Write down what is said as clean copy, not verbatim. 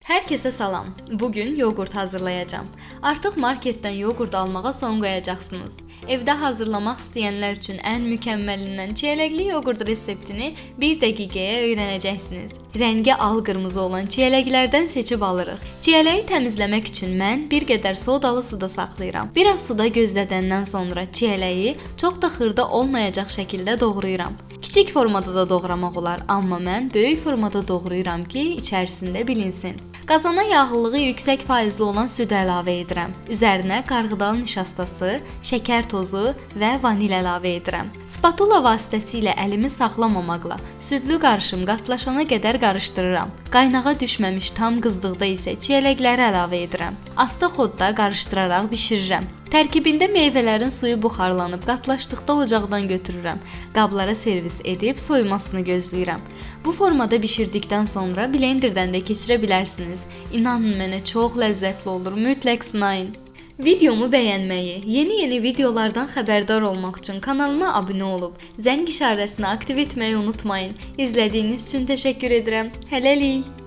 Herkese salam. Bugün yoğurt hazırlayacağım. Artıq marketdən yoğurt almağa son qoyacaqsınız. Evdə hazırlamaq istəyənlər üçün ən mükəmməlindən çiyələkli yoğurt reseptini 1 dəqiqəyə öyrənəcəksiniz. Rəngi al-qırmızı olan çiyələklərdən seçib alırıq. Çiyələyi təmizləmək üçün mən bir qədər sodalı suda saxlayıram. Biraz suda gözlədəndən sonra çiyələyi çox da xırda olmayacaq şəkildə doğrayıram. Kiçik formada da doğramaq olar, amma mən böyük formada doğrayıram ki, içərisində bilinsin. Qazana yağlılığı yüksək faizli olan süd əlavə edirəm. Üzərinə qarğıdalı nişastası, şəkər tozu və vanil əlavə edirəm. Spatula vasitəsilə əlimi saxlamamaqla südlü qarışım qatlaşana qədər qarışdırıram. Qaynağa düşməmiş tam qızdıqda isə çiyələkləri əlavə edirəm. Asta xodda qarışdıraraq bişirirəm. Tərkibində meyvələrin suyu buxarlanıb qatlaşdıqda ocaqdan götürürəm. Qablara servis edib soyumasını gözləyirəm. Bu formada bişirdikdən sonra blenderdən də keçirə bilərsiniz. İnanın mənə çox ləzzətli olur. Mütləq sınayın. Videomu bəyənməyi, yeni videolardan xəbərdar olmaq üçün kanalıma abunə olub, zəng işarəsini aktiv etməyi unutmayın. İzlədiyiniz üçün təşəkkür edirəm. Hələlik.